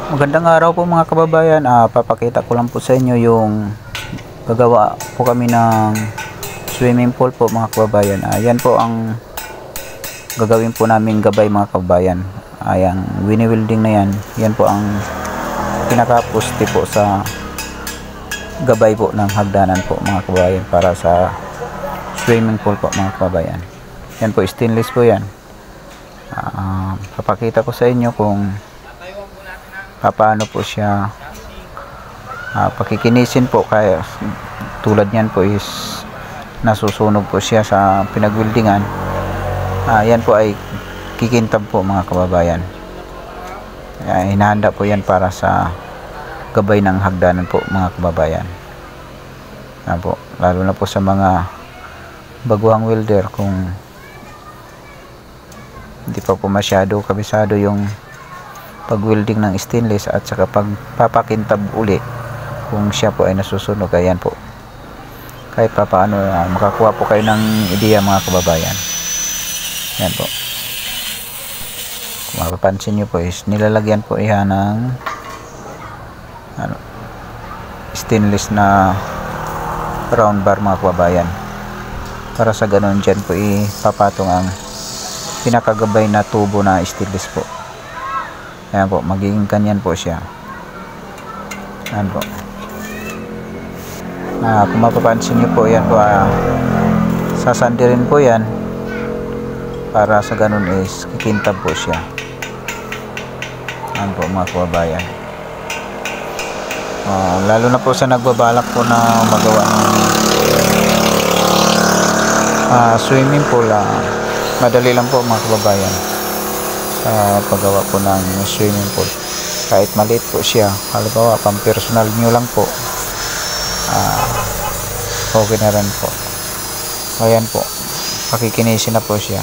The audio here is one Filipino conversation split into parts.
Magandang araw po mga kababayan. Papakita ko lang po sa inyo yung gagawa po kami ng swimming pool po mga kababayan. Yan po ang gagawin po namin gabay mga kababayan. Yung wini-welding na yan. Yan po ang pinakaposte po sa gabay po ng hagdanan po mga kababayan para sa swimming pool po mga kababayan. Yan po, stainless po yan. Papakita ko sa inyo kung paano po siya pakikinisin po, kaya tulad niyan po is nasusunog po siya sa pinagwildingan. Yan po ay kikintab po mga kababayan. Hinahanda po yan para sa gabay ng hagdanan po mga kababayan. Po, lalo na po sa mga baguhang welder, kung hindi pa po masyado kabisado yung pag-welding ng stainless at saka pagpapakintab uli kung siya po ay nasusunog. Ayan po, kahit pa paano makakuha po kayo ng ideya mga kababayan. Ayan po, kung mapapansin nyo po is nilalagyan po yan ng stainless na round bar mga kababayan, para sa ganun dyan po ipapatong ang pinakagabay na tubo na stainless po. Ayan po, magiging kanyan po siya. Ayan po. Kung mapapansin nyo po, yan po, sasandirin po yan para sa ganun is kikintab po siya. Ayan po mga kababayan. Lalo na po sa nagbabalak po na magawa ng swimming pool, madali lang po mga kababayan sa paggawa po ng swimming pool. Kahit maliit po siya, halimbawa pang personal nyo lang po, okay na rin po. Ayan po, pakikinisin na po siya.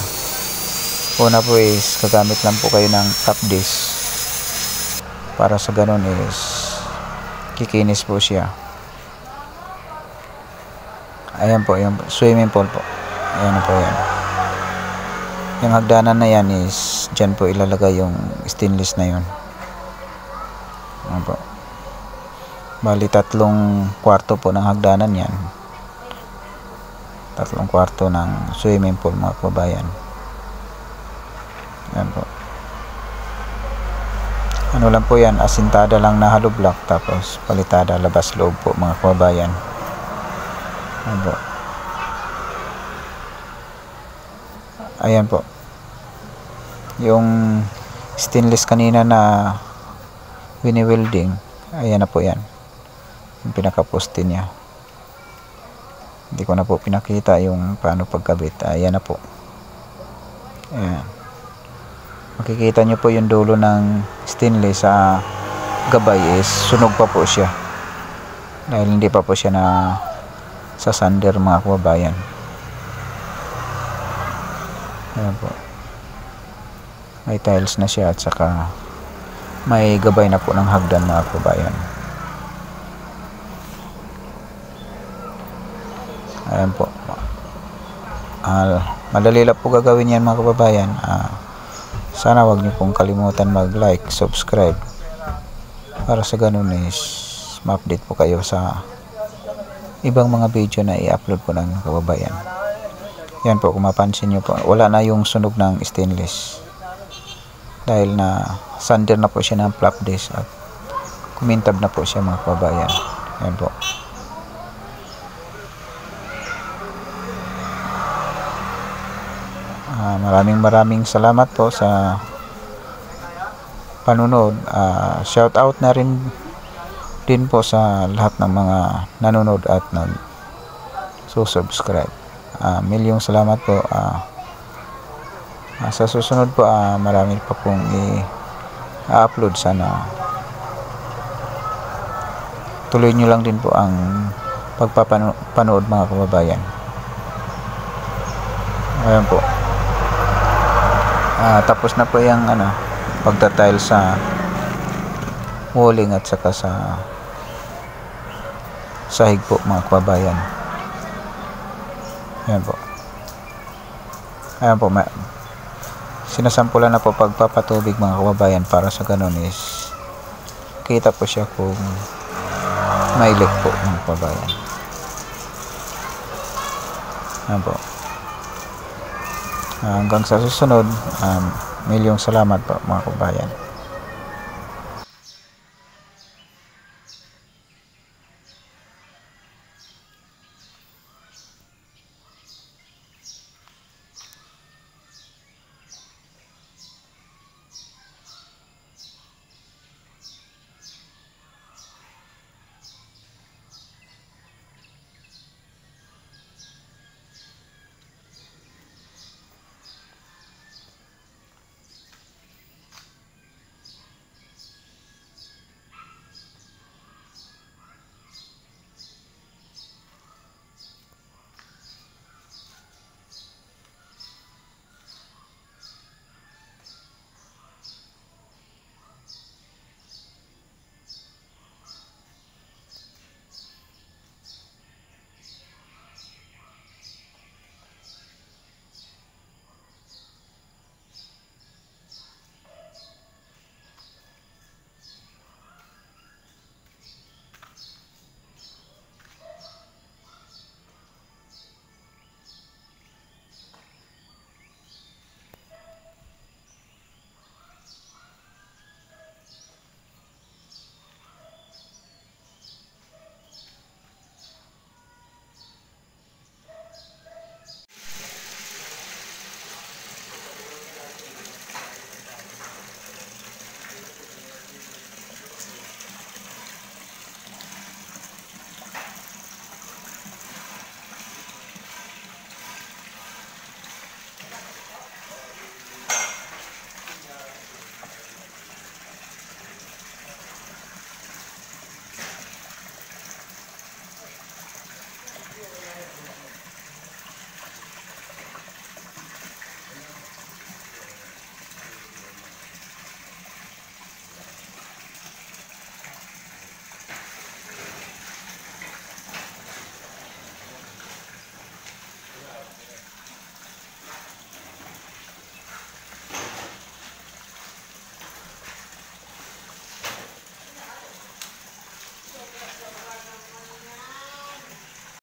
Una po is gagamit lang po kayo ng top dish para sa ganun is kikinis po siya. Ayan po yung swimming pool po. Ayan po yan. Yung hagdanan na yan is dyan po ilalagay yung stainless na yun. Ayan po. Bali 3 kwarto po ng hagdanan yan. 3 kwarto ng swimming pool mga kababayan. Ayan po. Ano lang po yan, asintada lang na hollow block, tapos palitada labas loob po mga kababayan. Ayan po. Ayan po, yung stainless kanina na wini-welding, ayan na po yan, yung pinakaposte niya. Hindi ko na po pinakita yung paano pagkabit. Ayan na po. Ayan, makikita nyo po yung dulo ng stainless sa gabay is sunog pa po siya, dahil hindi pa po siya na sasander mga kababayan. Ayan po, may tiles na siya at saka may gabay na po ng hagdan mga kababayan. Ayan po, madali lang po gagawin yan mga kababayan. Sana wag niyo pong kalimutan mag like, subscribe, para sa ganun is ma-update po kayo sa ibang mga video na i-upload po ng kababayan. Yan po, kung mapansin nyo po, wala na yung sunog ng stainless dahil na sander na po siya ng flap dish at kumintab na po siya mga kababayan. Yan po. Maraming salamat po sa panunod. Shout out na rin din po sa lahat ng mga nanonood at nag-subscribe. Milyong salamat po. Sa susunod po, marami pa pong i-upload. Sana tuloy nyo lang din po ang pagpapanood mga kababayan. Ayan po, tapos na po yung pagtatile sa walling at saka sa sahig po mga kababayan. Ayan po. Ayan po, sinasampulan na po pagpapatubig mga kababayan, para sa ganun is kita po siya kung mailik po mga kababayan. Yan po. Hanggang sa susunod, milyong salamat po mga kababayan.